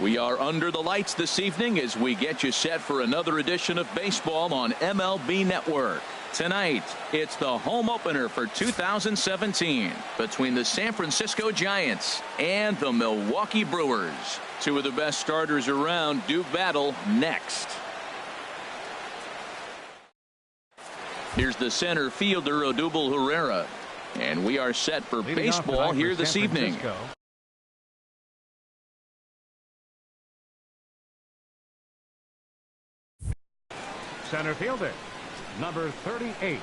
We are under the lights this evening as we get you set for another edition of baseball on MLB Network. Tonight, it's the home opener for 2017 between the San Francisco Giants and the Milwaukee Brewers. Two of the best starters around do battle next. Here's the center fielder, Odubel Herrera. And we are set for baseball here this evening. Center fielder, number 38.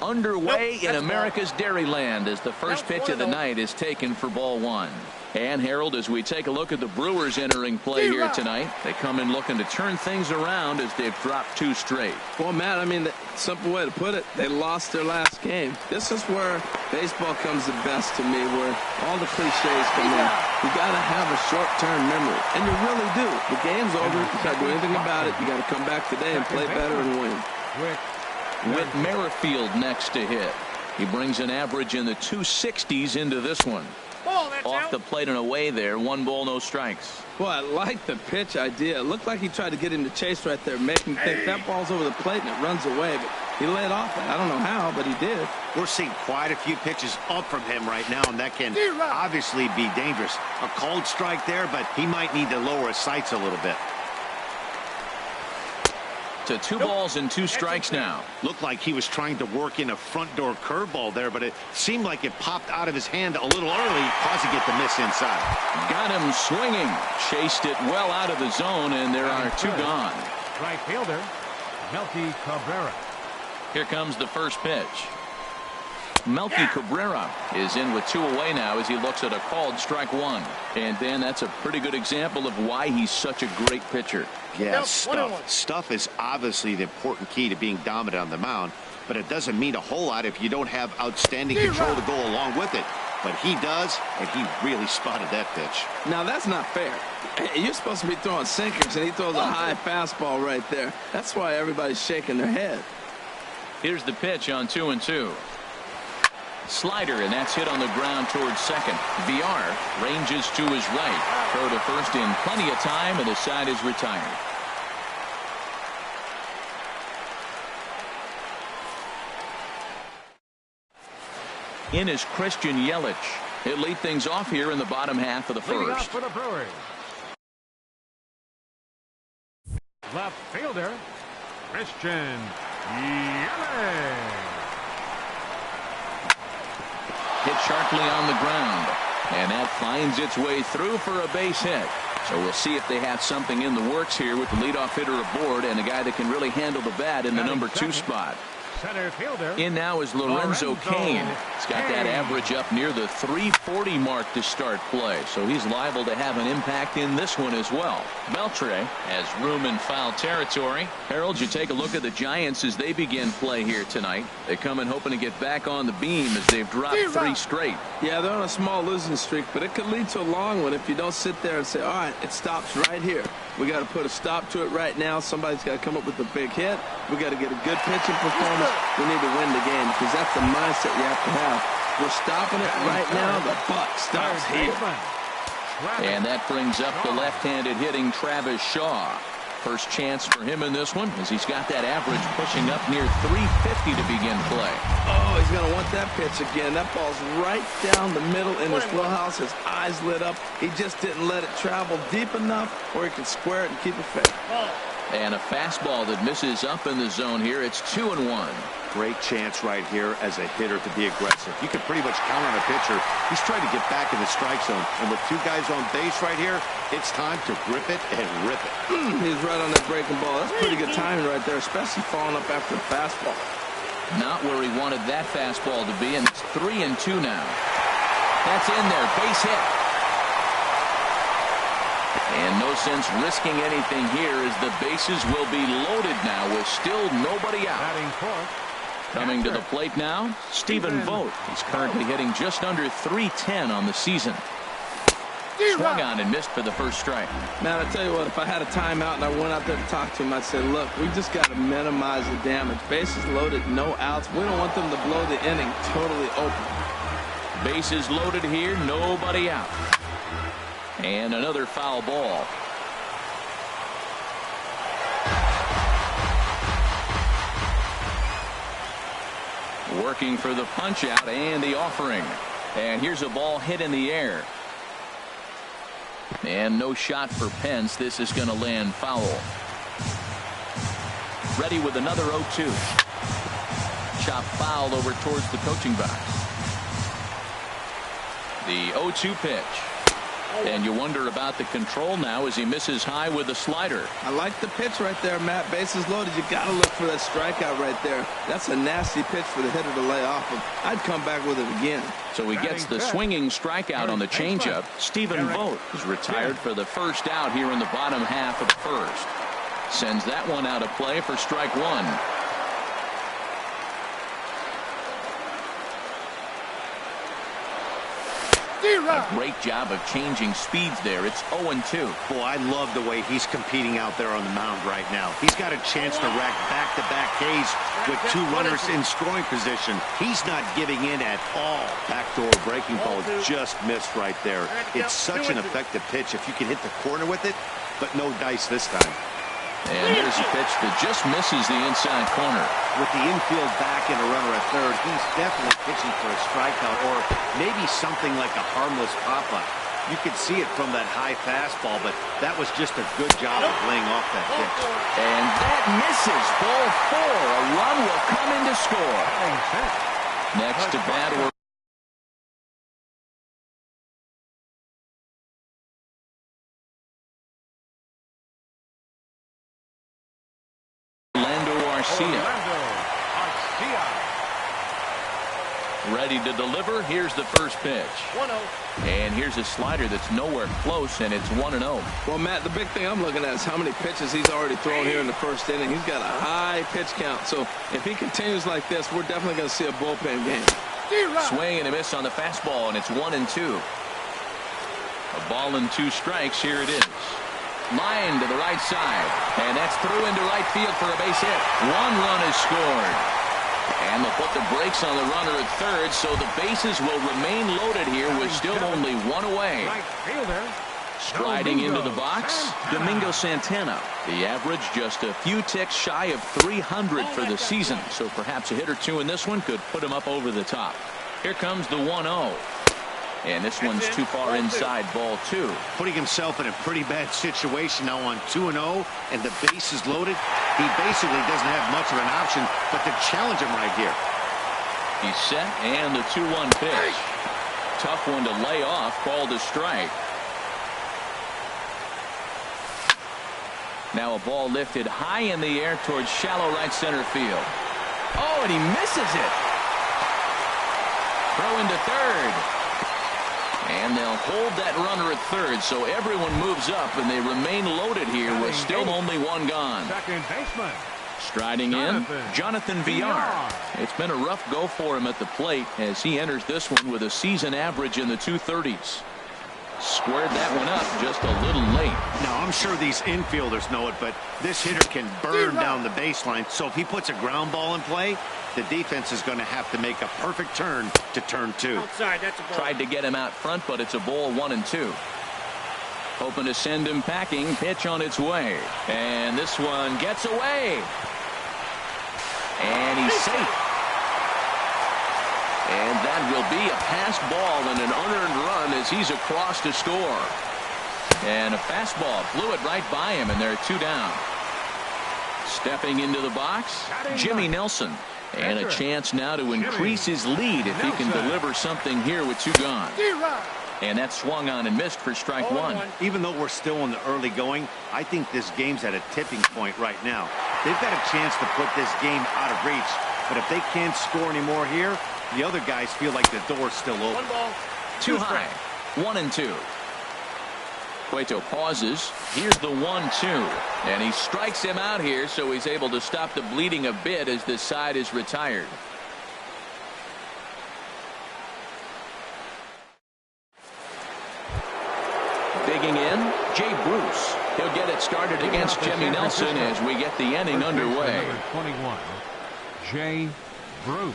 Underway in America's Dairyland as the first pitch of the night is taken for ball one. And Harold, as we take a look at the Brewers entering play here tonight, they come in looking to turn things around as they've dropped two straight. Well, Matt, I mean, the simple way to put it, they lost their last game. This is where baseball comes the best to me, where all the cliches come in. You got to have a short-term memory, and you really do. The game's over. You can't do anything about it. You got to come back today and play better and win. With Merrifield next to hit, he brings an average in the 260s into this one. Off the plate and away there. 1 ball, no strikes. Well, I like the pitch idea. It looked like he tried to get him to chase right there, make him think that ball's over the plate and it runs away. But he laid off it. I don't know how, but he did. We're seeing quite a few pitches up from him right now, and that can obviously be dangerous. A cold strike there, but he might need to lower his sights a little bit. To 2 balls and 2 strikes now. Looked like he was trying to work in a front door curveball there, but it seemed like it popped out of his hand a little early, causing it to miss inside. Got him swinging. Chased it well out of the zone, and there are 2 gone. Right fielder, Melky Cabrera. Here comes the first pitch. Melky Cabrera is in with 2 away now as he looks at a called strike 1. And Dan, that's a pretty good example of why he's such a great pitcher. Yeah, stuff is obviously the important key to being dominant on the mound, but it doesn't mean a whole lot if you don't have outstanding control to go along with it. But he does, and he really spotted that pitch. Now, that's not fair. You're supposed to be throwing sinkers, and he throws a high fastball right there. That's why everybody's shaking their head. Here's the pitch on 2-2. Slider, and that's hit on the ground towards second. VR ranges to his right. Throw to first in plenty of time, and the side is retired. In is Christian Yelich. He'll lead things off here in the bottom half of the first. For the Brewers. Left fielder, Christian Yelich. Hit sharply on the ground, and that finds its way through for a base hit. So we'll see if they have something in the works here with the leadoff hitter aboard and a guy that can really handle the bat in the number 2 spot. Center fielder. In now is Lorenzo Cain. He's got that average up near the 340 mark to start play, so he's liable to have an impact in this one as well. Beltre has room in foul territory. Harold, you take a look at the Giants as they begin play here tonight. They come in hoping to get back on the beam as they've dropped 3 straight. Yeah, they're on a small losing streak, but it could lead to a long one if you don't sit there and say, all right, it stops right here. We got to put a stop to it right now. Somebody's got to come up with a big hit. We got to get a good pitching performance. We need to win the game because that's the mindset you have to have. We're stopping it right now. The buck stops here. And that brings up the left-handed hitting Travis Shaw. First chance for him in this one as he's got that average pushing up near 350 to begin play. Oh, he's going to want that pitch again. That ball's right down the middle in his wheelhouse. His eyes lit up. He just didn't let it travel deep enough where he could square it and keep it fair. And a fastball that misses up in the zone here. It's 2-1. Great chance right here as a hitter to be aggressive. You can pretty much count on a pitcher. He's trying to get back in the strike zone. And with 2 guys on base right here, it's time to grip it and rip it. He's right on that breaking ball. That's pretty good timing right there, especially falling up after a fastball. Not where he wanted that fastball to be, and it's 3-2 now. That's in there. Base hit. And no sense risking anything here as the bases will be loaded now with still nobody out. Coming to the plate now, Stephen Vogt. He's currently hitting just under 310 on the season. Swung on and missed for the first strike. Man, I tell you what, if I had a timeout and I went out there to talk to him, I'd say, look, we just got to minimize the damage. Bases loaded, no outs. We don't want them to blow the inning totally open. Bases loaded here, nobody out. And another foul ball. Working for the punch out and the offering. And here's a ball hit in the air. And no shot for Pence. This is going to land foul. Ready with another 0-2. Chop foul over towards the coaching box. The 0-2 pitch. And you wonder about the control now as he misses high with the slider. I like the pitch right there, Matt. Bases loaded. You got to look for that strikeout right there. That's a nasty pitch for the hitter to lay off of. I'd come back with it again. So he gets the swinging strikeout on the changeup. Stephen Vogt is retired for the first out here in the bottom half of the first. Sends that one out of play for strike one. A great job of changing speeds there. It's 0-2. Boy, I love the way he's competing out there on the mound right now. He's got a chance to rack back-to-back Ks with two runners in scoring position. He's not giving in at all. Backdoor breaking ball just missed right there. It's such an effective pitch if you can hit the corner with it, but no dice this time. And here's a pitch that just misses the inside corner. With the infield back and a runner at third, he's definitely pitching for a strikeout or maybe something like a harmless pop-up. You could see it from that high fastball, but that was just a good job of laying off that pitch. And that misses. Ball four. A run will come in to score. Next to bat. Ready to deliver. Here's the first pitch. 1-0. And here's a slider that's nowhere close, and it's 1-0. Well, Matt, the big thing I'm looking at is how many pitches he's already thrown here in the first inning. He's got a high pitch count. So if he continues like this, we're definitely going to see a bullpen game. Swing and a miss on the fastball, and it's 1-2. A ball and 2 strikes. Here it is. Line to the right side, and that's through into right field for a base hit. 1 run is scored. And they'll put the brakes on the runner at third, so the bases will remain loaded here with still only 1 away. Striding into the box, Domingo Santana. The average just a few ticks shy of 300 for the season, so perhaps a hit or two in this one could put him up over the top. Here comes the 1-0. And this one's too far inside, ball 2. Putting himself in a pretty bad situation now on 2-0, and the base is loaded. He basically doesn't have much of an option but to challenge him right here. He's set, and the 2-1 pitch. Tough one to lay off, called a strike. Now a ball lifted high in the air towards shallow right center field. Oh, and he misses it. Throw into third. And they'll hold that runner at third, so everyone moves up, and they remain loaded here with still only 1 gone. Second baseman. Striding in, Jonathan Villar. It's been a rough go for him at the plate as he enters this one with a season average in the 230s. Squared that one up just a little late. Now, I'm sure these infielders know it, but this hitter can burn down the baseline, so if he puts a ground ball in play, the defense is going to have to make a perfect turn to turn 2. Outside, that's a ball. Tried to get him out front, but it's a ball 1-2. Hoping to send him packing. Pitch on its way. And this one gets away. And he's safe. And that will be a pass ball and an unearned run as he's across to score. And a fastball blew it right by him, and they're 2 down. Stepping into the box, Jimmy Nelson. And a chance now to increase his lead if he can deliver something here with 2 gone. And that swung on and missed for strike 1. Even though we're still in the early going, I think this game's at a tipping point right now. They've got a chance to put this game out of reach. But if they can't score anymore here, the other guys feel like the door's still open. 1 ball. Too high. 1-2. Cueto pauses. Here's the 1-2. And he strikes him out here, so he's able to stop the bleeding a bit as this side is retired. Digging in, Jay Bruce. He'll get it started against Jimmy Nelson as we get the inning underway. Number 21, Jay Bruce.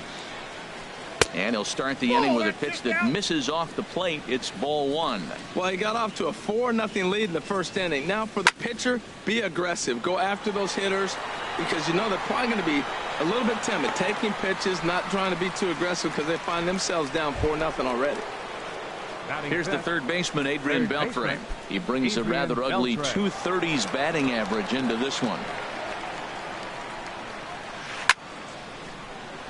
And he'll start the inning with a pitch that misses off the plate. It's ball one. Well, he got off to a 4-0 lead in the first inning. Now for the pitcher, be aggressive. Go after those hitters because you know they're probably going to be a little bit timid, taking pitches, not trying to be too aggressive because they find themselves down 4-0 already. Here's the third baseman, Adrian Beltre. He brings a rather ugly 230s batting average into this one.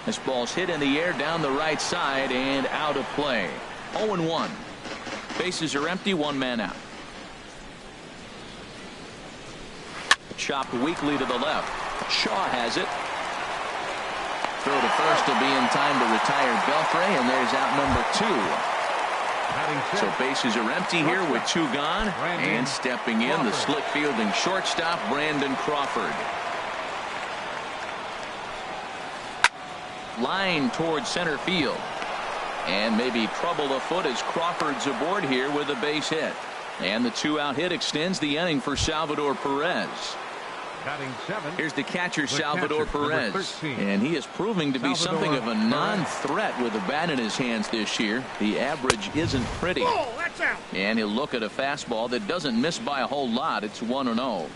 This ball's hit in the air down the right side and out of play. 0-1. Bases are empty, one man out. Chopped weakly to the left. Shaw has it. Throw to first will be in time to retire Beltre, and there's out number 2. So bases are empty here with 2 gone. And stepping in, the slick fielding shortstop, Brandon Crawford. Line towards center field. And maybe trouble afoot as Crawford's aboard here with a base hit. And the 2-out hit extends the inning for Salvador Perez. Here's the catcher, Salvador Perez. And he is proving to be something of a non-threat with a bat in his hands this year. The average isn't pretty. And he'll look at a fastball that doesn't miss by a whole lot. It's 1-0.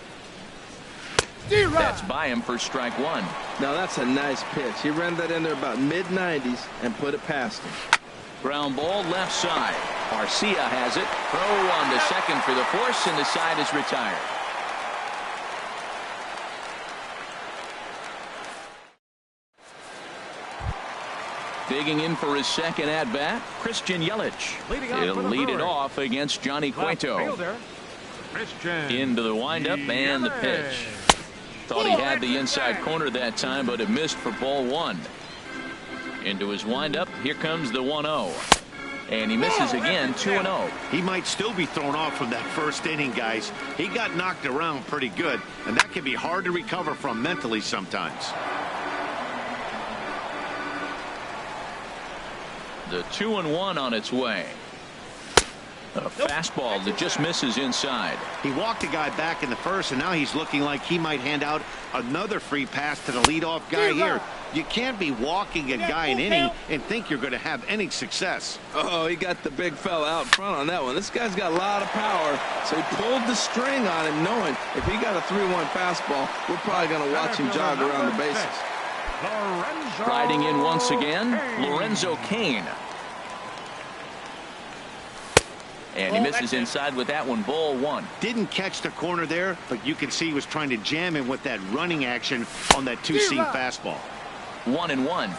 That's by him for strike 1. Now that's a nice pitch. He ran that in there about mid-90s and put it past him. Ground ball left side. Garcia has it. Throw on to second for the force, and the side is retired. Digging in for his second at-bat, Christian Yelich. He'll lead it off against Johnny Cueto. Into the windup and the pitch. Thought he had the inside corner that time, but it missed for ball 1. Into his windup, here comes the 1-0. And he misses again, 2-0. He might still be thrown off from that first inning, guys. He got knocked around pretty good, and that can be hard to recover from mentally sometimes. The 2-1 on its way. A fastball that just misses inside. He walked a guy back in the first, and now he's looking like he might hand out another free pass to the leadoff guy here. You can't be walking a guy an inning and think you're going to have any success. Oh, he got the big fella out front on that one. This guy's got a lot of power, so he pulled the string on him, knowing if he got a 3-1 fastball, we're probably going to watch him jog around the bases. Riding in once again, Lorenzo Cain. And he misses inside with that one, ball 1. Didn't catch the corner there, but you can see he was trying to jam him with that running action on that 2-seam fastball. 1-1.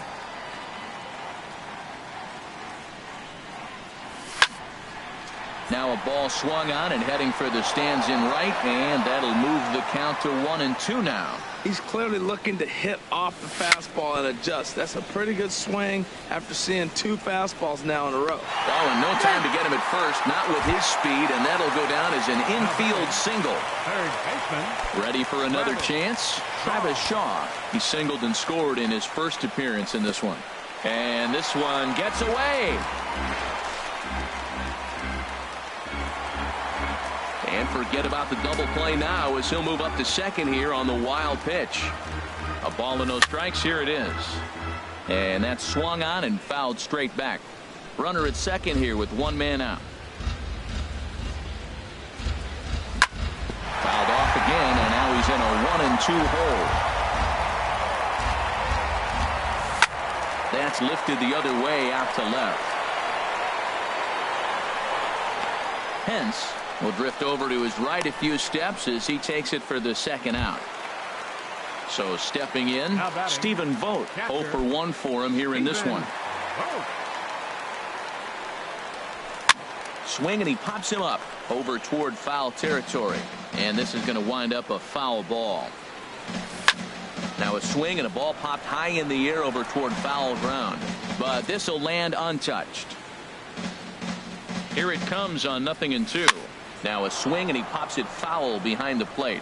Now a ball swung on and heading for the stands in right, and that'll move the count to 1-2 now. He's clearly looking to hit off the fastball and adjust. That's a pretty good swing after seeing 2 fastballs now in a row. Oh, and no time to get him at first, not with his speed, and that'll go down as an infield single. Ready for another chance? Travis Shaw. He singled and scored in his first appearance in this one. And this one gets away. And forget about the double play now as he'll move up to second here on the wild pitch. A ball and no strikes. Here it is. And that's swung on and fouled straight back. Runner at second here with 1 man out. Fouled off again, and now he's in a 1-2 hole. That's lifted the other way out to left. Hence will drift over to his right a few steps as he takes it for the second out. So stepping in, Stephen Vogt. 0 for 1 for him here in this one. Swing, and he pops him up over toward foul territory. And this is going to wind up a foul ball. Now a swing and a ball popped high in the air over toward foul ground. But this will land untouched. Here it comes on 0-2. Now a swing, and he pops it foul behind the plate.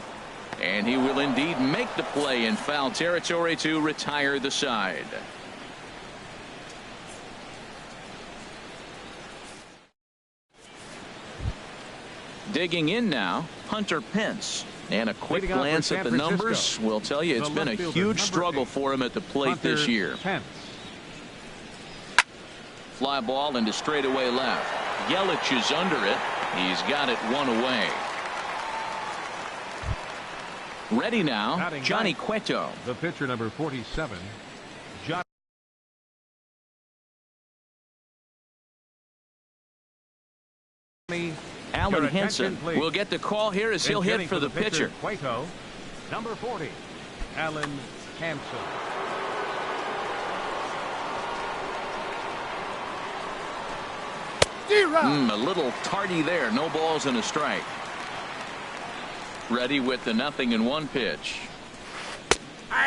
And he will indeed make the play in foul territory to retire the side. Digging in now, Hunter Pence. And a quick glance at the numbers will tell you it's been a huge struggle for him at the plate this year. Fly ball into straightaway left. Yelich is under it. He's got it one away. Ready now, Batting Johnny ninth, Cueto. the pitcher, number 47, Johnny. Alan Henson will get the call here as he'll hit for the pitcher. Cueto, number 40, Alan Hansen. A little tardy there. No balls and a strike. Ready with the 0-1 pitch.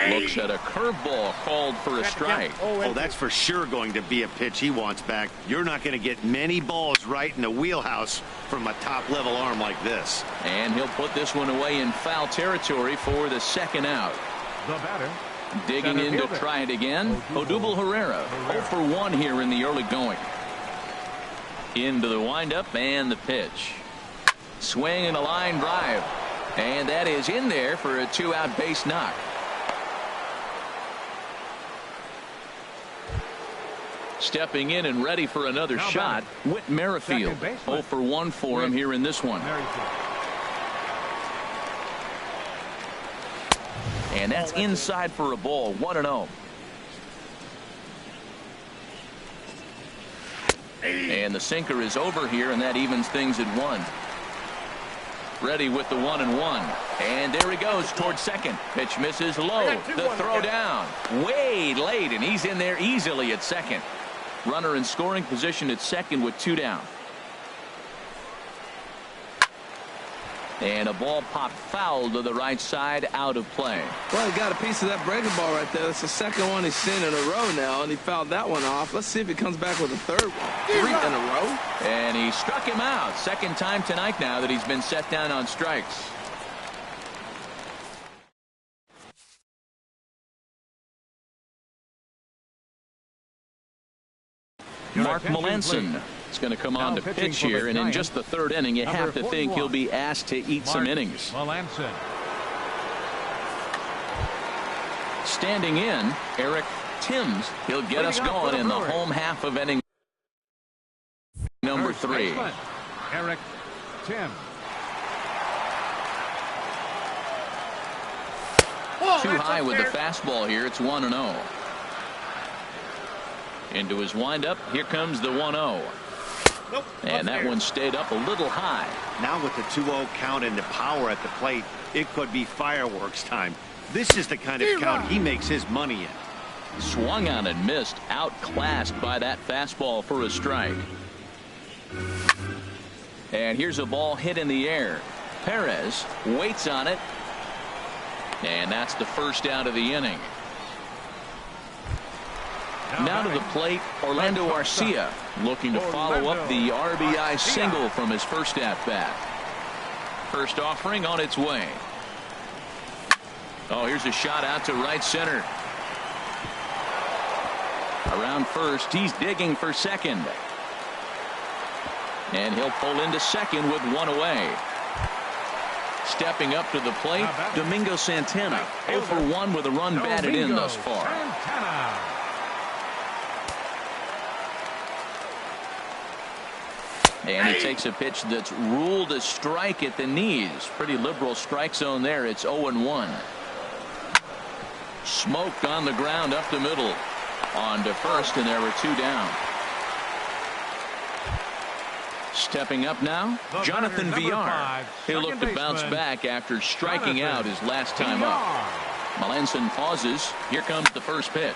Looks at a curveball called for a strike. Oh, that's for sure going to be a pitch he wants back. You're not going to get many balls right in the wheelhouse from a top-level arm like this. And he'll put this one away in foul territory for the second out. The batter, Digging in to try it again, Odubel Herrera. 0 for 1 here in the early going. Into the windup and the pitch. Swing and a line drive. And that is in there for a 2-out base knock. Stepping in and ready for another shot, Whit Merrifield. 0 for 1 for him here in this one. And that's inside for a ball. 1-0. And the sinker is over here, and that evens things at 1. Ready with the 1-1. And there he goes towards second. Pitch misses low. The throw down. Way late, and he's in there easily at second. Runner in scoring position at second with 2 down. And a ball popped foul to the right side, out of play. Well, he got a piece of that breaking ball right there. That's the second one he's seen in a row now, and he fouled that one off. Let's see if he comes back with a third one. 3 in a row. And he struck him out. Second time tonight now that he's been set down on strikes. Mark Melanson is going to come on to pitch here, and in just the 3rd inning, you have to think he'll be asked to eat some innings. Melanson. Standing in, Eric Timms. He'll get us going in the home half of inning number 3. Eric Timms. Too high with the fastball here. It's 1-0. Into his windup. Here comes the 1-0. And that one stayed up a little high. Now with the 2-0 count and the power at the plate, it could be fireworks time. This is the kind of count he makes his money in. Swung on and missed. Outclassed by that fastball for a strike. And here's a ball hit in the air. Perez waits on it. And that's the first out of the inning. Now to the plate, Orlando Arcia, looking to follow up the RBI single from his first at-bat. First offering on its way. Oh, here's a shot out to right center. Around first, he's digging for second. And he'll pull into second with 1 away. Stepping up to the plate, Domingo Santana. 0 for 1 with a run batted in thus far. And he takes a pitch that's ruled a strike at the knees. Pretty liberal strike zone there. It's 0-1. Smoked on the ground up the middle. On to first, and there were 2 down. Stepping up now, Jonathan Villar. He'll look to bounce back after striking out his last time up. Melanson pauses. Here comes the first pitch.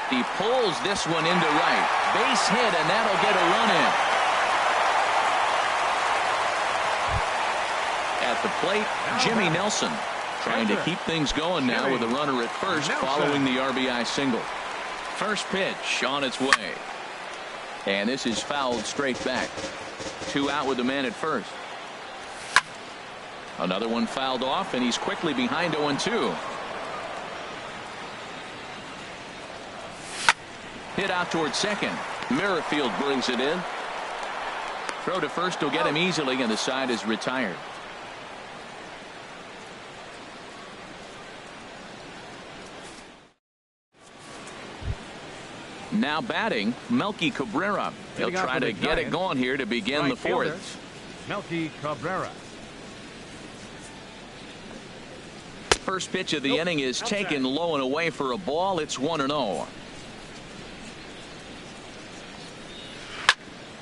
He pulls this one into right. Base hit, and that'll get a run in. At the plate, Jimmy Nelson trying to keep things going now with a runner at first following the RBI single. First pitch on its way. And this is fouled straight back. 2 out with the man at first. Another one fouled off, and he's quickly behind 0-2. Hit out towards second. Merrifield brings it in. Throw to first will get him easily, and the side is retired. Now batting, Melky Cabrera. He'll try to get it going here to begin the fourth. Melky Cabrera. First pitch of the inning is taken low and away for a ball. It's 1-0.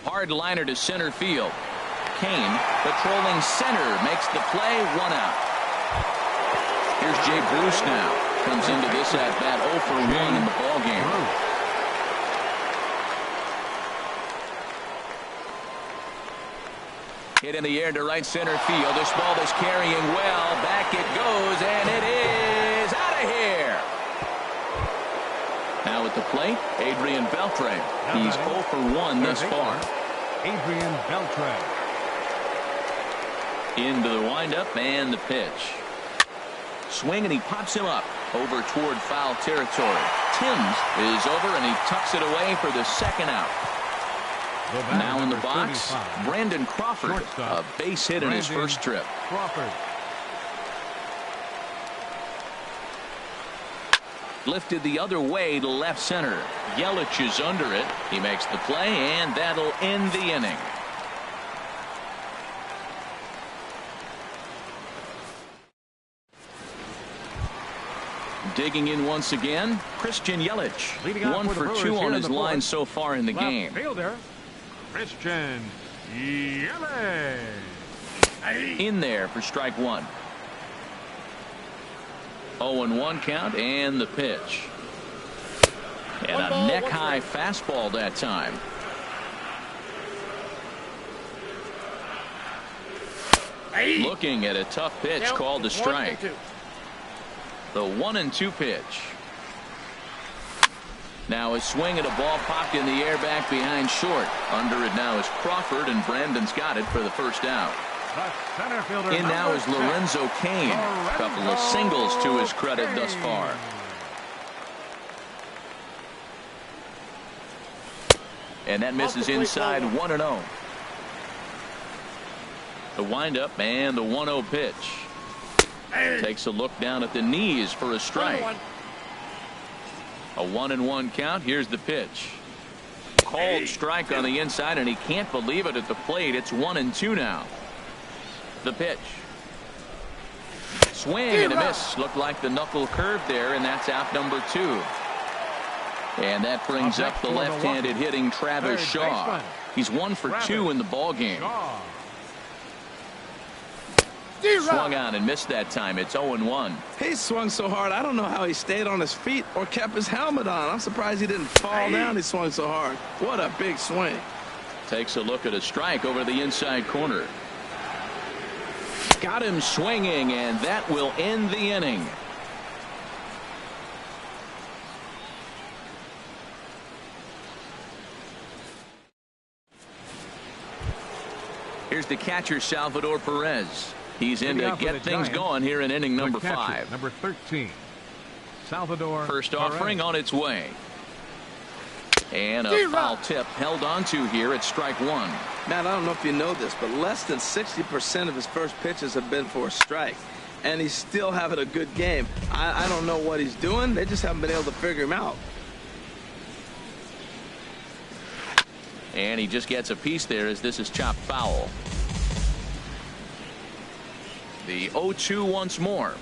Hard liner to center field. Kane patrolling center makes the play. 1 out. Here's Jay Bruce now. Comes into this at bat 0 for 1 in the ball game. Hit in the air to right center field. This ball is carrying well. Back it goes, and it is out of here. Now at the plate, Adrian Beltre. He's 0 for 1 thus far. Adrian Beltre. Into the windup and the pitch. Swing, and he pops him up over toward foul territory. Timms is over, and he tucks it away for the second out. Now in the box, Brandon Crawford, a base hit in his first trip. Crawford. Lifted the other way to left center. Yelich is under it. He makes the play, and that'll end the inning. Digging in once again, Christian Yelich. 1 for 2 on his line so far in the game. Fielder, Christian Yelich. In there for strike 1. 0-1 count and the pitch. And a neck-high fastball that time. Looking at a tough pitch called a strike. The 1-2 pitch. Now a swing at a ball popped in the air back behind short. Under it now is Crawford, and Brandon's got it for the first out. In now is Lorenzo Cain. A couple of singles to his credit thus far. And that misses inside. 1-0. The windup and the 1-0 pitch. Takes a look down at the knees for a strike. A 1-1 count. Here's the pitch. Called strike on the inside, and he can't believe it at the plate. It's 1-2 now. The pitch. Swing and a miss. Looked like the knuckle curve there, and that's out number 2. And that brings up the left-handed hitting Travis Shaw. He's 1 for 2 in the ball game. Swung on and missed that time. It's 0-1. He swung so hard, I don't know how he stayed on his feet or kept his helmet on. I'm surprised he didn't fall down. He swung so hard. What a big swing. Takes a look at a strike over the inside corner. Got him swinging, and that will end the inning. Here's the catcher, Salvador Perez. He's in to get things going here in inning number 5. Number 13, Salvador First offering on its way. And a foul tip held onto here at strike 1. Matt, I don't know if you know this, but less than 60% of his first pitches have been for a strike. And he's still having a good game. I don't know what he's doing. They just haven't been able to figure him out. And he just gets a piece there as this is chopped foul. The 0-2 once more.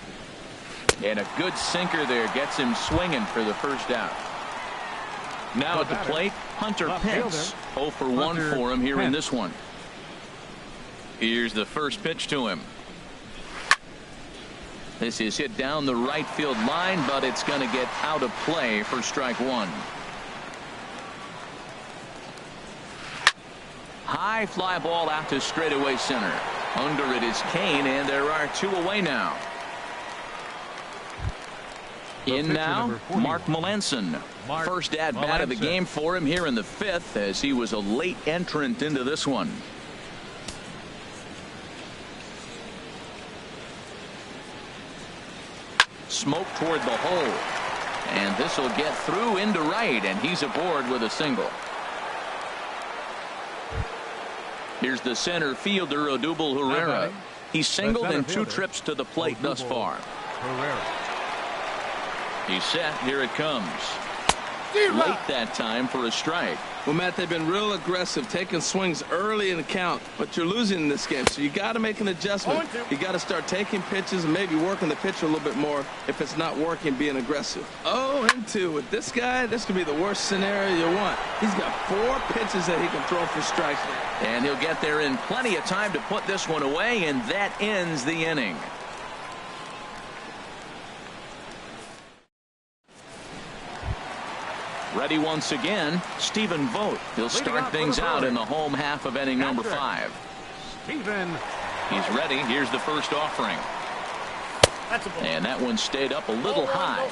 And a good sinker there gets him swinging for the first out. Now at the plate, Hunter Pence. 0 for 1 for him here in this one. Here's the first pitch to him. This is hit down the right field line, but it's going to get out of play for strike 1. High fly ball out to straightaway center. Under it is Kane, and there are 2 away now. In now, Mark Melanson. First at bat of the game for him here in the 5th, as he was a late entrant into this one. Smoke toward the hole. And this will get through into right, and he's aboard with a single. Here's the center fielder, Odubel Herrera. He's singled in 2 trips to the plate thus far. He's set. Here it comes. late that time for a strike. Well, Matt, they've been real aggressive, taking swings early in the count, but you're losing in this game, so you got to make an adjustment. You got to start taking pitches and maybe working the pitcher a little bit more if it's not working, being aggressive. 0-2 with this guy. This could be the worst scenario you want. He's got 4 pitches that he can throw for strikes. And he'll get there in plenty of time to put this one away, and that ends the inning. Ready once again, Stephen Vogt. He'll start things out in the home half of inning number 5. Stephen. He's ready. Here's the first offering. And that one stayed up a little high.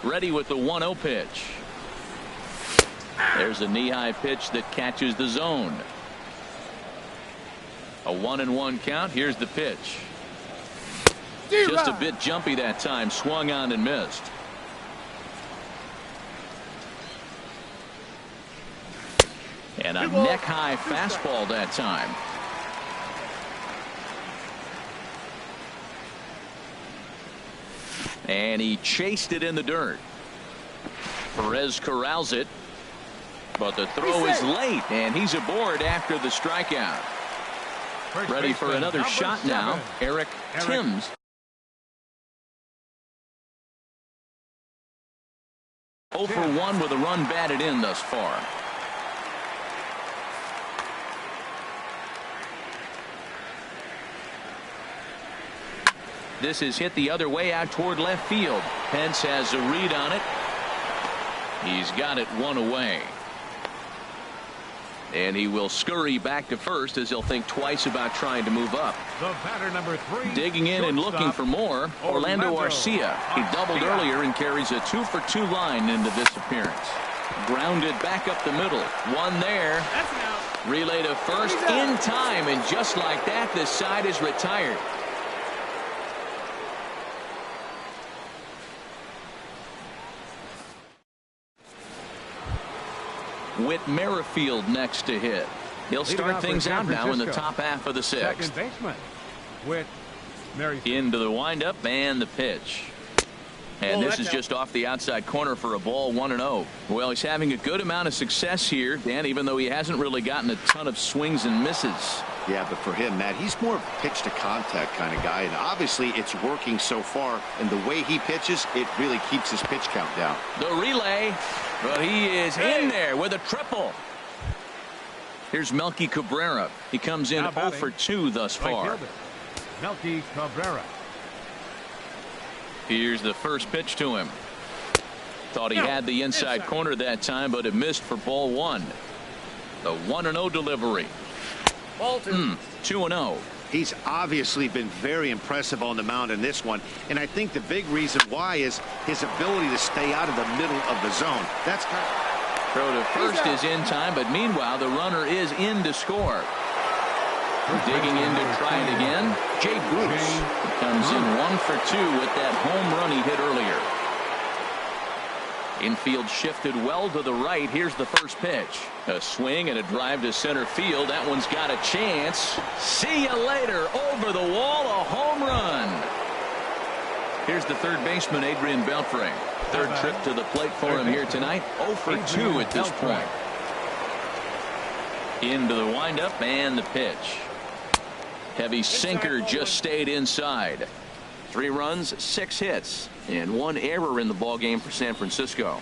Ready with the 1-0 pitch. There's a knee-high pitch that catches the zone. A 1-1 count. Here's the pitch. Just a bit jumpy that time. Swung on and missed. And a neck-high fastball that time. And he chased it in the dirt. Perez corrals it. But the throw is late, and he's aboard after the strikeout. Ready for another shot now, Eric Timms. 0 for 1 with a run batted in thus far. This is hit the other way out toward left field. Pence has a read on it. He's got it 1 away. And he will scurry back to first as he'll think twice about trying to move up. The batter number 3. Digging in and looking for more, Orlando Arcia. He doubled earlier and carries a 2 for 2 line into this appearance. Grounded back up the middle. One there. Relay to first in time, and just like that, this side is retired. Whit Merrifield next to hit. He'll start things out now in the top half of the 6th. Second baseman, Whit Merrifield. Into the windup and the pitch. And this is just off the outside corner for a ball, 1-0. Well, he's having a good amount of success here, Dan, even though he hasn't really gotten a ton of swings and misses. Yeah, but for him, Matt, he's more of a pitch to contact kind of guy, and obviously it's working so far, and the way he pitches, it really keeps his pitch count down. The relay, but he is in there with a triple. Here's Melky Cabrera. He comes in 0 for 2 thus far. Melky Cabrera. Here's the first pitch to him. Thought he had the inside corner that time, but it missed for ball 1. The 1-0 delivery. 2-0. He's obviously been very impressive on the mound in this one, and I think the big reason why is his ability to stay out of the middle of the zone. That's kind of... Throw to first is in time, but meanwhile the runner is in to score. Digging in to try it again, Jay Bruce. He comes in 1 for 2 with that home run he hit earlier. Infield shifted well to the right. Here's the first pitch. A swing and a drive to center field. That one's got a chance. See you later. Over the wall, a home run. Here's the third baseman, Adrian Beltre. Third trip to the plate for him here tonight. 0 for 2 at this point. Into the windup and the pitch. Heavy sinker just stayed inside. 3 runs, 6 hits, and 1 error in the ballgame for San Francisco.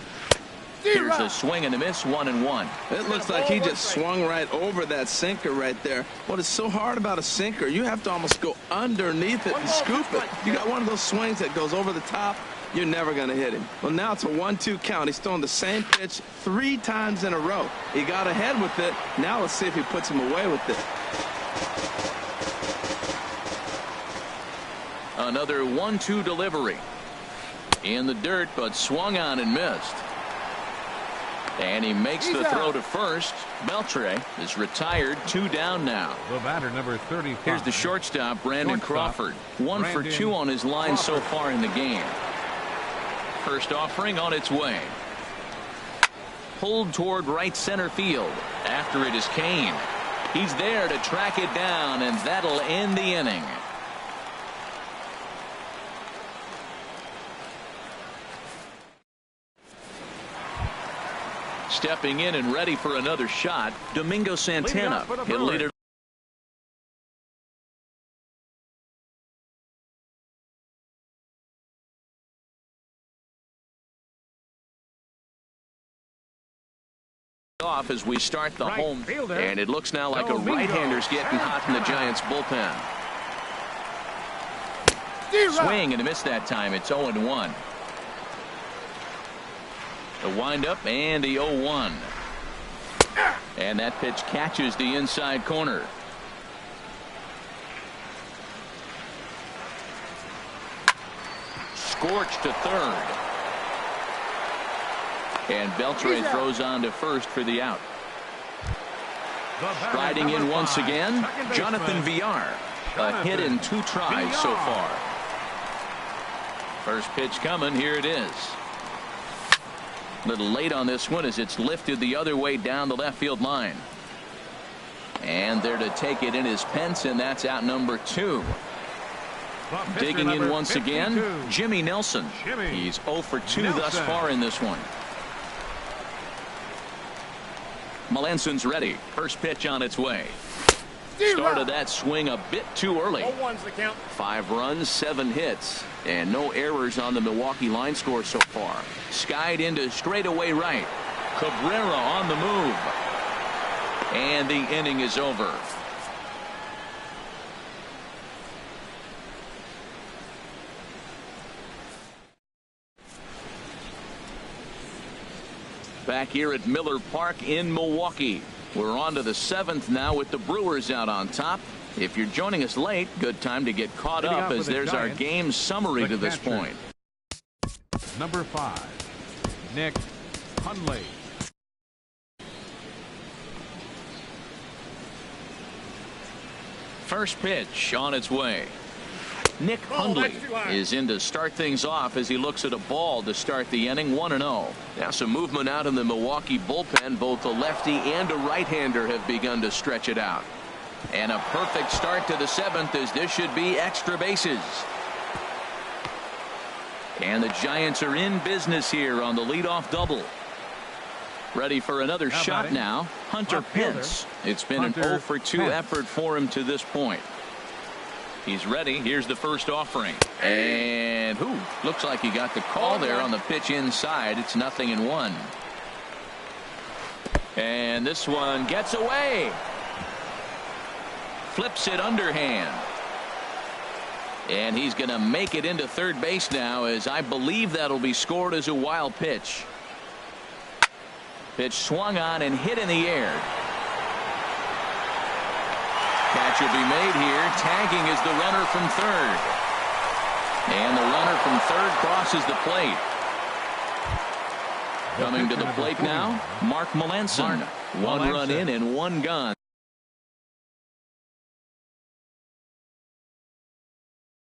Here's a swing and a miss, 1-1. It looks like he just swung right over that sinker right there. What is so hard about a sinker, you have to almost go underneath it and scoop it. You got one of those swings that goes over the top, you're never going to hit him. Well, now it's a 1-2 count. He's throwing the same pitch 3 times in a row. He got ahead with it. Now let's see if he puts him away with it. Another 1-2 delivery. In the dirt, but swung on and missed. And he makes the throw to first. Beltre is retired, 2 down now. The batter number 35. Here's the shortstop, Brandon Crawford. 1 for 2 on his line so far in the game. First offering on its way. Pulled toward right center field. After it is Kane. He's there to track it down, and that'll end the inning. Stepping in and ready for another shot, Domingo Santana. He'll lead it off as we start the home. And it looks now like a right-hander's getting hot in the Giants bullpen. Swing and a miss that time. It's 0-1. The windup and the 0-1. And that pitch catches the inside corner. Scorched to third. And Beltre throws on to first for the out. Striding in once again, Jonathan Villar. A hit in 2 tries so far. First pitch coming. Here it is. A little late on this one as it's lifted the other way down the left field line. And there to take it in is Pence, and that's out number 2. Digging in once again, Jimmy Nelson. He's 0 for 2 thus far in this one. Melanson's ready. First pitch on its way. Started that swing a bit too early. 5 runs, 7 hits, and no errors on the Milwaukee line score so far. Skied into straightaway right. Cabrera on the move. And the inning is over. Back here at Miller Park in Milwaukee. We're on to the 7th now with the Brewers out on top. If you're joining us late, good time to get caught up as there's our game summary to this point. Number 5, Nick Hundley. First pitch on its way. Nick Hundley is in to start things off as he looks at a ball to start the inning. 1-0. Now some movement out in the Milwaukee bullpen. Both a lefty and a right-hander have begun to stretch it out. And a perfect start to the 7th as this should be extra bases. And the Giants are in business here on the leadoff double. Ready for another shot now. Hunter Pence. It's been an 0 for 2 effort for him to this point. He's ready. Here's the first offering. And looks like he got the call there on the pitch inside. It's 0-1. And this one gets away. Flips it underhand. And he's going to make it into third base now, as I believe that'll be scored as a wild pitch. Pitch swung on and hit in the air. Catch will be made here. Tagging is the runner from third. And the runner from third crosses the plate. Coming to the plate now, Mark Melanson. 1 run in and 1 gone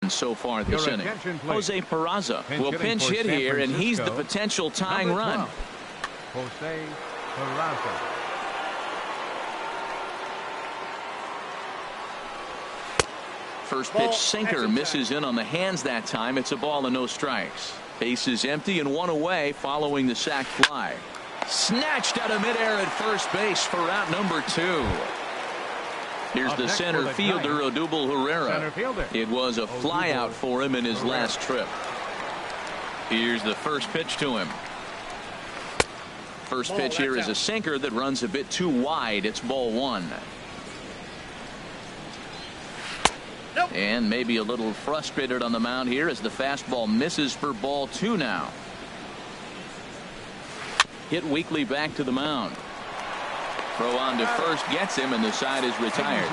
so far this inning. Jose Peraza will pinch hit here, and he's the potential tying run. Jose Peraza. First pitch sinker misses in on the hands that time. It's a ball and no strikes. Base is empty and 1 away following the sac fly. Snatched out of midair at first base for out number 2. Here's the center fielder, Odubel Herrera. It was a fly out for him in his last trip. Here's the first pitch to him. First pitch here is a sinker that runs a bit too wide. It's ball 1. And maybe a little frustrated on the mound here as the fastball misses for ball 2 now. Hit weakly back to the mound. Throw on to first gets him, and the side is retired.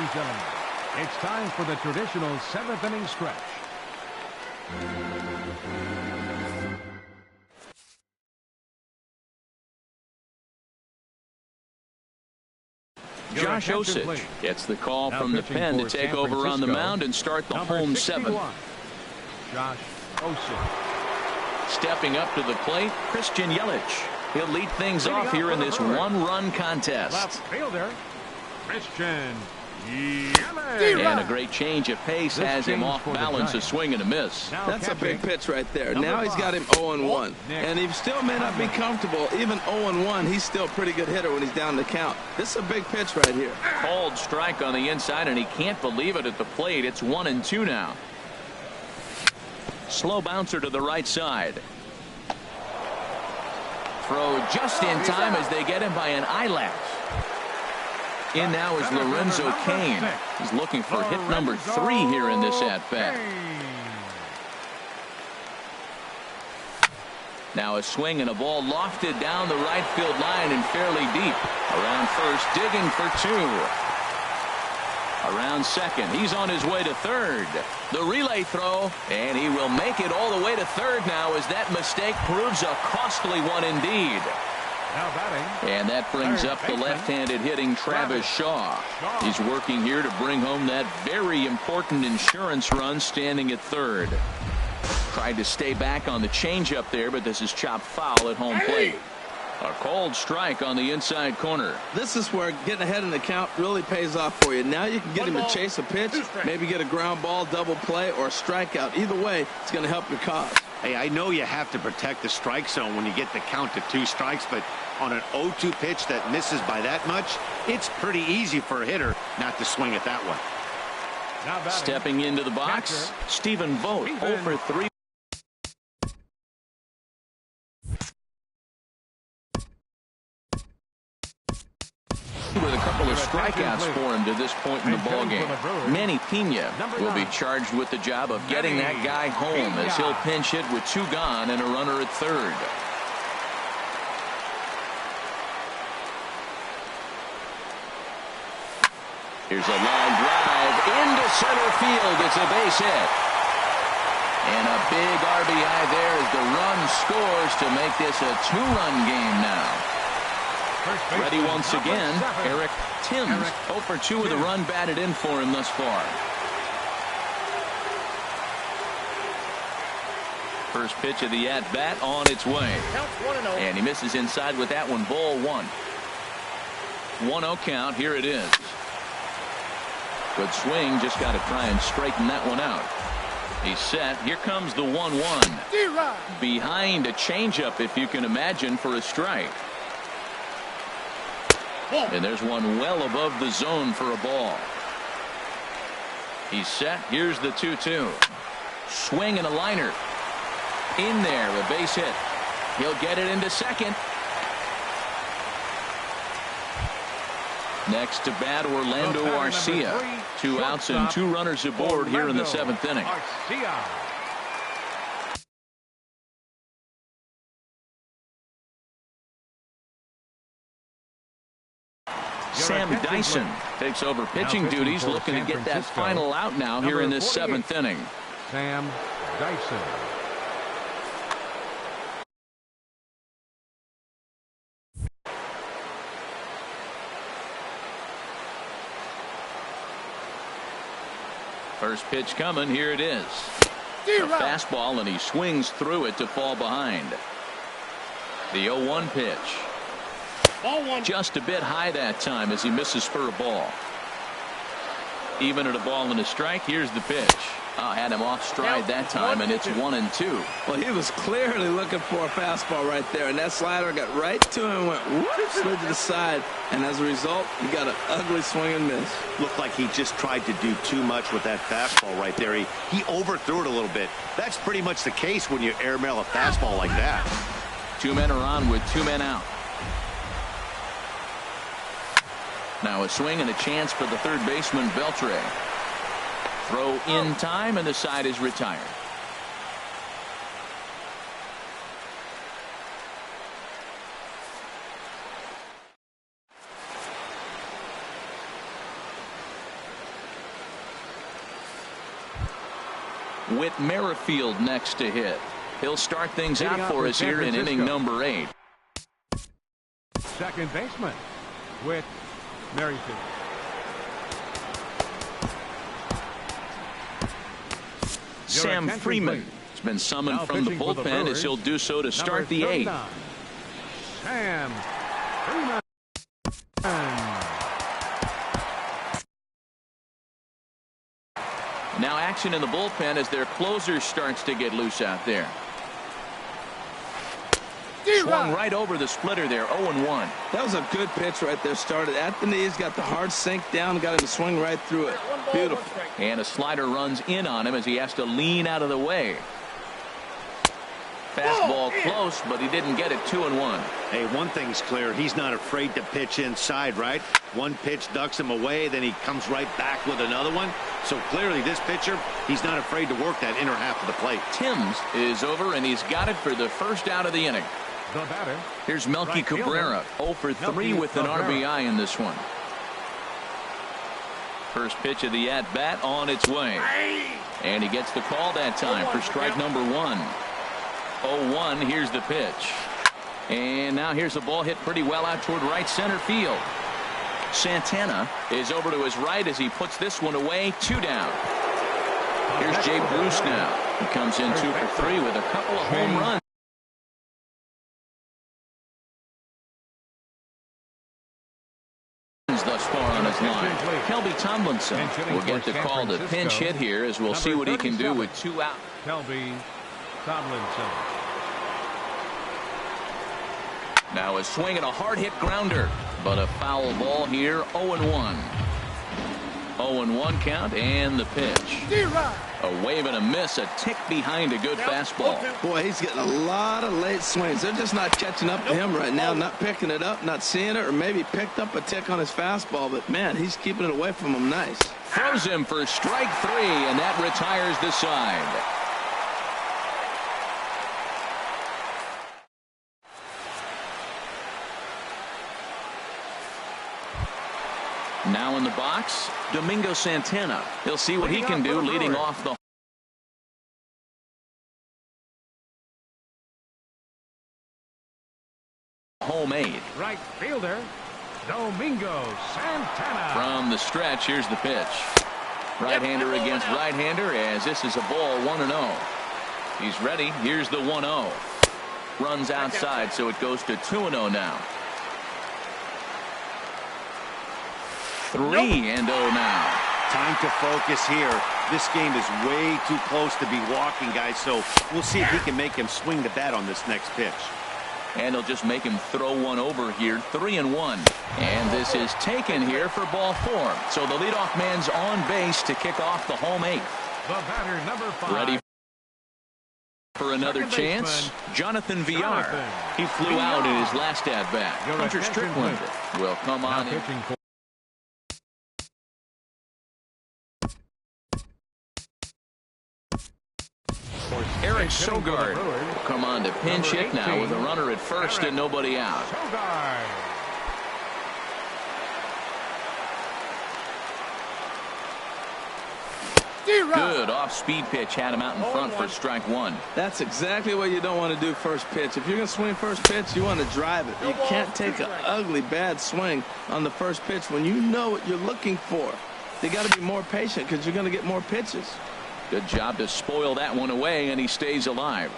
It's time for the traditional 7th inning stretch. Josh Osich gets the call from the pen to take over on the mound and start the home 7th. Josh Osich. Stepping up to the plate, Christian Yelich. He'll lead things off here in this 1-run contest. Left fielder, Christian And a great change of pace has him off balance, a swing and a miss. That's a big pitch right there. Now he's got him 0-1. And he still may not be comfortable. Even 0-1, he's still a pretty good hitter when he's down the count. This is a big pitch right here. Called strike on the inside, and he can't believe it at the plate. It's 1-2 now. Slow bouncer to the right side. Throw just in time as they get him by an eyelash. In now is Lorenzo Cain. He's looking for hit number 3 here in this at-bat. Now a swing and a ball lofted down the right field line and fairly deep. Around first, digging for 2. Around second, he's on his way to third. The relay throw, and he will make it all the way to third now as that mistake proves a costly one indeed. And that brings up the left-handed hitting Travis Shaw. He's working here to bring home that very important insurance run, standing at third. Tried to stay back on the changeup there, but this is chopped foul at home plate. A called strike on the inside corner. This is where getting ahead in the count really pays off for you. Now you can get him to chase a pitch, maybe get a ground ball, double play, or a strikeout. Either way, it's going to help your cause. Hey, I know you have to protect the strike zone when you get the count to 2 strikes, but on an 0-2 pitch that misses by that much, it's pretty easy for a hitter not to swing at that one. Stepping into the box, Stephen Vogt, 0 for 3. With a couple of strikeouts for him to this point in the ballgame. Manny Pena will be charged with the job of getting that guy home as he'll pinch hit with 2 gone and a runner at third. Here's a line drive into center field. It's a base hit. And a big RBI there as the run scores to make this a 2-run game now. Ready once again, Eric Timms. 0 for 2 with a run batted in for him thus far. First pitch of the at-bat on its way. And he misses inside with that one. Ball 1. 1-0 count. Here it is. Good swing. Just got to try and straighten that one out. He's set. Here comes the 1-1. Behind a changeup, if you can imagine, for a strike. And there's one well above the zone for a ball. He's set. Here's the 2-2. Swing and a liner. In there, a base hit. He'll get it into second. Next to bat, Orlando Arcia. 2 outs and 2 runners aboard here in the 7th inning. Sam Dyson takes over pitching duties, looking to get that final out now here in this 7th inning. Sam Dyson. First pitch coming. Here it is. A fastball, and he swings through it to fall behind. The 0-1 pitch. Just a bit high that time as he misses for a ball. Even at a ball and a strike. Here's the pitch. Had him off stride that time, and it's 1-2. Well, he was clearly looking for a fastball right there, and that slider got right to him, went whoop, slid to the side, and as a result, he got an ugly swing and miss. Looked like he just tried to do too much with that fastball right there. He overthrew it a little bit. That's pretty much the case when you airmail a fastball like that. 2 men are on with 2 men out. Now a swing and a chance for the third baseman, Beltre. Throw in time, and the side is retired. Whit Merrifield next to hit. He'll start things out for us here in inning number 8. Second baseman, Whit Merrifield. Sam Freeman has been summoned from the bullpen as he'll do so to start the 8th. Sam Freeman. rotation in the bullpen as their closer starts to get loose out there. Swung right over the splitter there, 0-1. That was a good pitch right there. Started at the knees, got the hard sink down, got him to swing right through it. Beautiful. And a slider runs in on him as he has to lean out of the way. Fastball close, but he didn't get it. 2-1. Hey, one thing's clear. He's not afraid to pitch inside, right? One pitch ducks him away, then he comes right back with another one. So clearly this pitcher, he's not afraid to work that inner half of the plate. Timms is over, and he's got it for the first out of the inning. The batter. Here's Melky Cabrera, 0 for 3 with an RBI in this one. First pitch of the at-bat on its way. And he gets the call that time for strike number 1. 0-1, here's the pitch. And now here's the ball hit pretty well out toward right center field. Santana is over to his right as he puts this one away. 2 down. Here's Jay Bruce now. He comes in 2 for 3 with a couple of home runs thus far on his line. Kelby Tomlinson will get the call to pinch hit here as we'll see what he can do with 2 out. Kelby Tomlinson. Now a swing and a hard hit grounder, but a foul ball here. 0-1. 0-1 count, and the pitch. A wave and a miss, a tick behind a good fastball. Boy, he's getting a lot of late swings. They're just not catching up to him right now, not picking it up, not seeing it, or maybe picked up a tick on his fastball, but man, he's keeping it away from him nice. Throws him for strike 3, and that retires the side. Now in the box, Domingo Santana. He'll see what he can do leading off the home 8. Right fielder, Domingo Santana. From the stretch, here's the pitch. Right-hander against right-hander as this is a ball 1-0. He's ready. Here's the 1-0. Runs outside, so it goes to 2-0 now. 3-0 now. Time to focus here. This game is way too close to be walking, guys, so we'll see if he can make him swing the bat on this next pitch. And they'll just make him throw one over here. 3-1. And this is taken here for ball 4. So the leadoff man's on base to kick off the home 8th. The batter, number 5. Ready for another chance? Jonathan Villar. He flew out in his last at-bat. Hunter Strickland will come on in. Eric Sogard will come on to pinch hit now with a runner at first and nobody out. Good off-speed pitch had him out in front for strike 1. That's exactly what you don't want to do first pitch. If you're going to swing first pitch, you want to drive it. You can't take an ugly, bad swing on the first pitch when you know what you're looking for. You got to be more patient because you're going to get more pitches. Good job to spoil that one away, and he stays alive.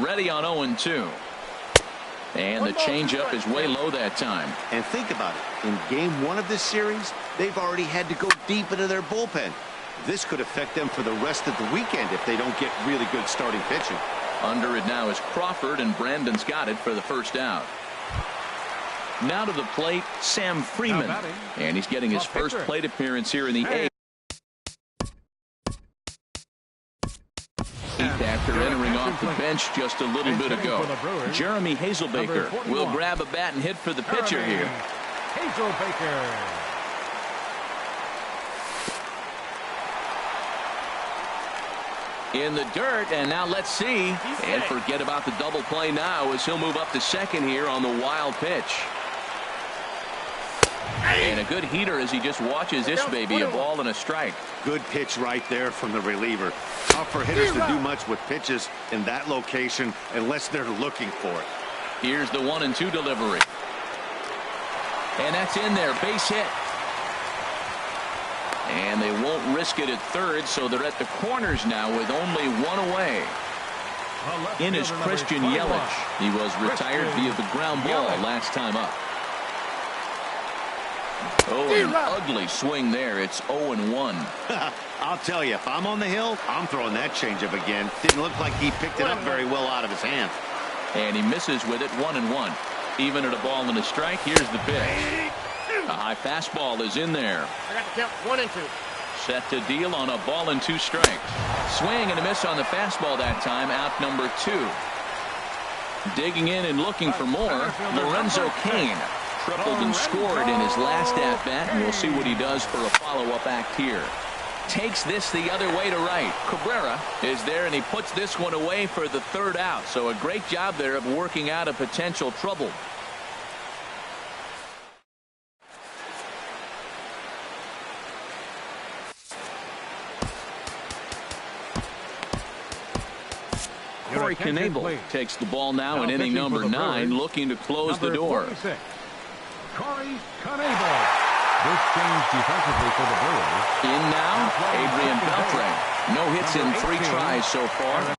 Ready on 0-2. And the changeup is way low that time. And think about it. In game 1 of this series, they've already had to go deep into their bullpen. This could affect them for the rest of the weekend if they don't get really good starting pitching. Under it now is Crawford, and Brandon's got it for the first out. Now to the plate, Sam Freeman. And he's getting his first plate appearance here in the 8th. After entering off the bench just a little bit ago. Jeremy Hazelbaker will grab a bat and hit for the pitcher here. Hazelbaker. In the dirt, and now let's see. And forget about the double play now as he'll move up to second here on the wild pitch. And a good heater as he just watches this baby, a ball and a strike. Good pitch right there from the reliever. Tough for hitters to do much with pitches in that location unless they're looking for it. Here's the 1-2 delivery. And that's in there, base hit. And they won't risk it at third, so they're at the corners now with only one away. In is Christian Yelich. He was retired via the ground ball last time up. Oh, an ugly swing there. It's 0-1. I'll tell you, if I'm on the hill, I'm throwing that changeup again. Didn't look like he picked it up very well out of his hand. And he misses with it. 1-1. Even at a ball and a strike. Here's the pitch. A high fastball is in there. I got to count 1 and 2. Set to deal on a ball and 2 strikes. Swing and a miss on the fastball that time. Out number 2. Digging in and looking for more. Lorenzo Cain tripled and scored in his last at bat, and we'll see what he does for a follow-up act here. Takes this the other way to right. Cabrera is there, and he puts this one away for the 3rd out. So a great job there of working out a potential trouble. Corey Knebel takes the ball now in inning number 9, looking to close the door. 46, Corey Knebel. This change defensively for the Brewers. In now, Adrian Beltre. No hits in 3 tries so far.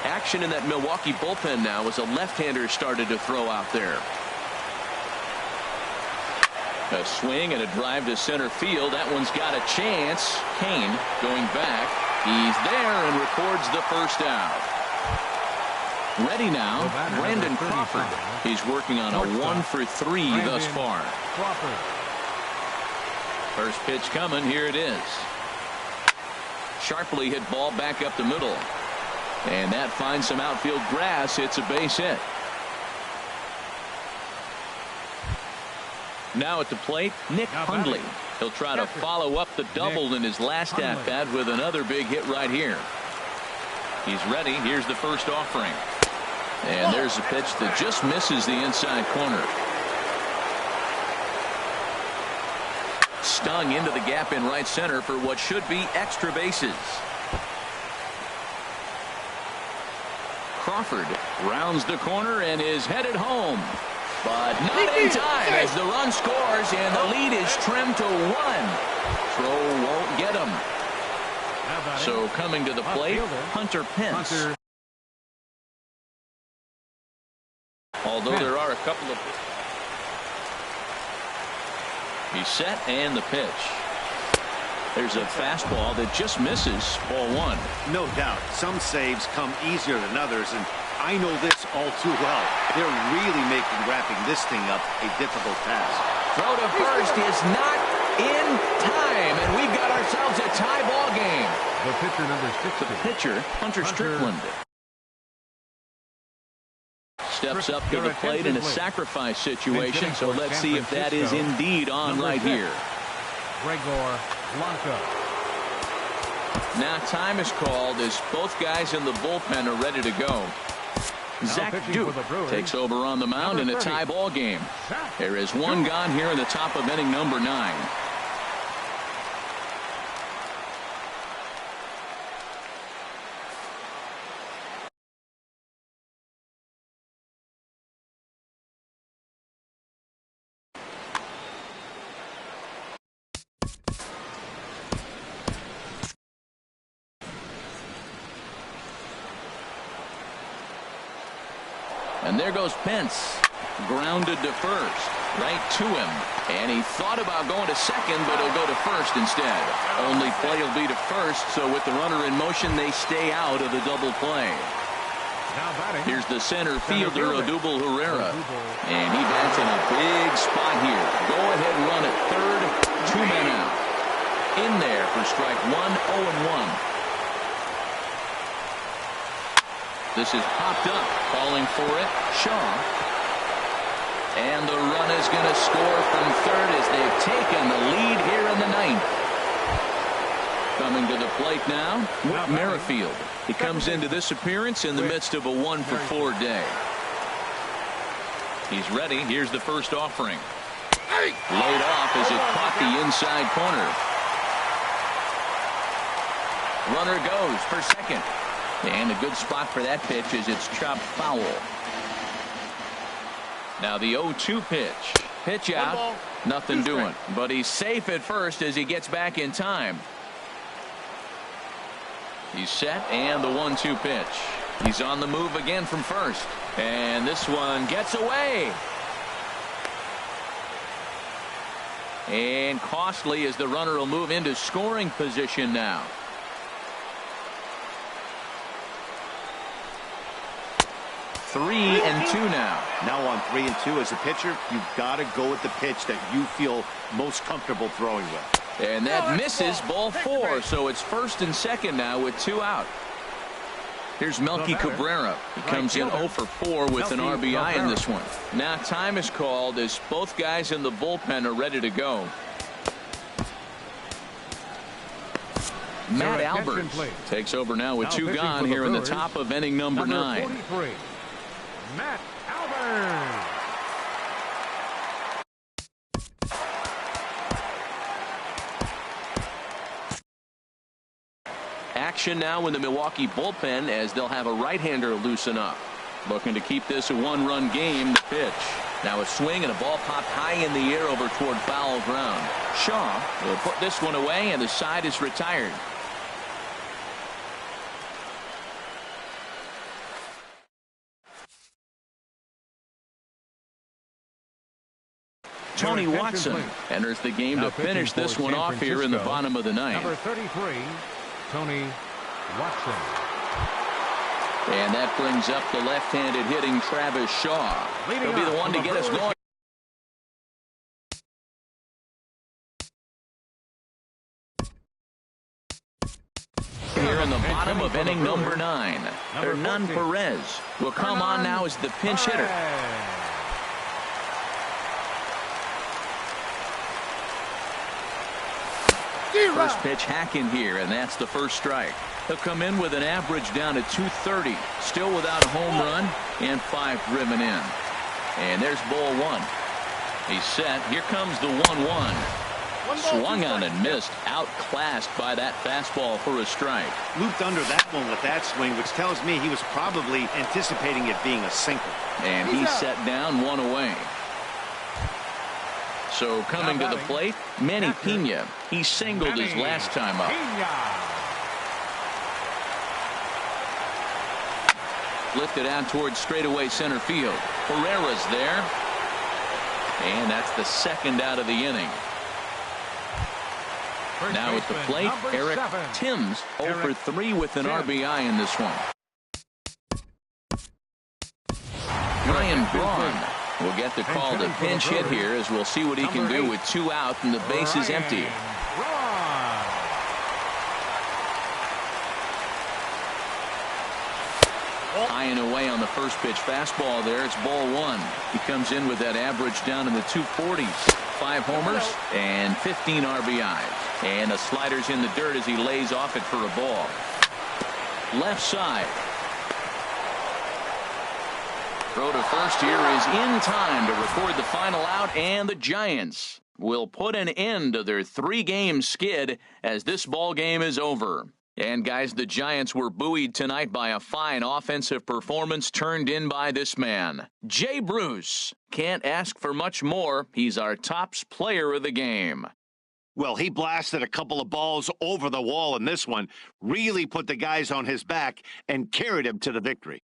Action in that Milwaukee bullpen now as a left-hander started to throw out there. A swing and a drive to center field. That one's got a chance. Cain going back. He's there and records the 1st out. Ready now, Brandon Crawford. He's working on a 1 for 3 thus far. First pitch coming. Here it is. Sharply hit ball back up the middle. And that finds some outfield grass. It's a base hit. Now at the plate, Nick Hundley. He'll try to follow up the double in his last at-bat with another big hit right here. He's ready. Here's the first offering. And there's a pitch that just misses the inside corner. Stung into the gap in right center for what should be extra bases. Crawford rounds the corner and is headed home. But not in time as the run scores and the lead is trimmed to 1. Throw won't get him. So coming to the plate, Hunter Pence. Although there are a couple of... He's set and the pitch. There's a fastball that just misses. Ball 1. No doubt. Some saves come easier than others, and I know this all too well. They're really making wrapping this thing up a difficult task. Throw to first is not in time, and we've got ourselves a tie ball game. The pitcher number 60. The pitcher, Hunter Strickland. Steps up to the plate in a sacrifice situation, so let's see if that is indeed on right here. Gregor Blanco. Now time is called as both guys in the bullpen are ready to go. Zach Duke takes over on the mound in a tie ball game. There is 1 gone here in the top of inning number 9. And there goes Pence. Grounded to first. Right to him. And he thought about going to second, but he'll go to first instead. Only play will be to first, so with the runner in motion, they stay out of the double play. Here's the center fielder, Odubel Herrera. And he bats in a big spot here. Go ahead run at third. 2 men out. In there for strike 1, 0-1. This is popped up, calling for it, Shaw. And the run is going to score from third as they've taken the lead here in the 9th. Coming to the plate now, Whit Merrifield. He comes into this appearance in the midst of a 1 for 4 day. He's ready. Here's the first offering. Laid off as it caught the inside corner. Runner goes for second. And a good spot for that pitch as it's chopped foul. Now the 0-2 pitch. Pitch out. Nothing doing. But he's safe at first as he gets back in time. He's set and the 1-2 pitch. He's on the move again from first. And this one gets away. And costly as the runner will move into scoring position now. Three and two now. Now on 3 and 2 as a pitcher, you've got to go with the pitch that you feel most comfortable throwing with. And that misses ball 4. So it's first and second now with 2 out. Here's Melky Cabrera. He comes in 0 for 4 with an RBI in this one. Now time is called as both guys in the bullpen are ready to go. Matt Albert takes over now with 2 gone here in the top of inning number 9. 43, Matt Albert. Action now in the Milwaukee bullpen as they'll have a right-hander loosen up. Looking to keep this a 1-run game. The pitch. Now a swing and a ball popped high in the air over toward foul ground. Shaw will put this one away and the side is retired. Tony Watson enters the game to finish this one off here in the bottom of the ninth. Number 33, Tony Watson. And that brings up the left-handed hitting Travis Shaw. He'll be the one to get us going. Here in the bottom of inning number 9. Hernan Perez will come on now as the pinch hitter. First pitch hacking here, and that's the first strike. He'll come in with an average down to 230, still without a home run and 5 driven in. And there's ball 1. He's set. Here comes the 1-1. Swung on and missed, outclassed by that fastball for a strike. Looped under that one with that swing, which tells me he was probably anticipating it being a sinker. And he's set down 1 away. So coming to the plate, Manny Pena. He singled his last time up. Lifted out towards straightaway center field. Herrera's there. And that's the second out of the inning. Now at the plate, Eric Timms 0 for 3 with an RBI in this one. Ryan Braun will get the call to pinch hit here as we'll see what he can do with 2 out and the base is empty. High and away on the first pitch fastball there. It's ball 1. He comes in with that average down in the 240s. 5 homers and 15 RBIs. And the slider's in the dirt as he lays off it for a ball. Left side. Throw to first here is in time to record the final out, and the Giants will put an end to their 3-game skid as this ball game is over. And guys, the Giants were buoyed tonight by a fine offensive performance turned in by this man, Jay Bruce. Can't ask for much more. He's our tops player of the game. Well, he blasted a couple of balls over the wall in this one, really put the guys on his back and carried him to the victory.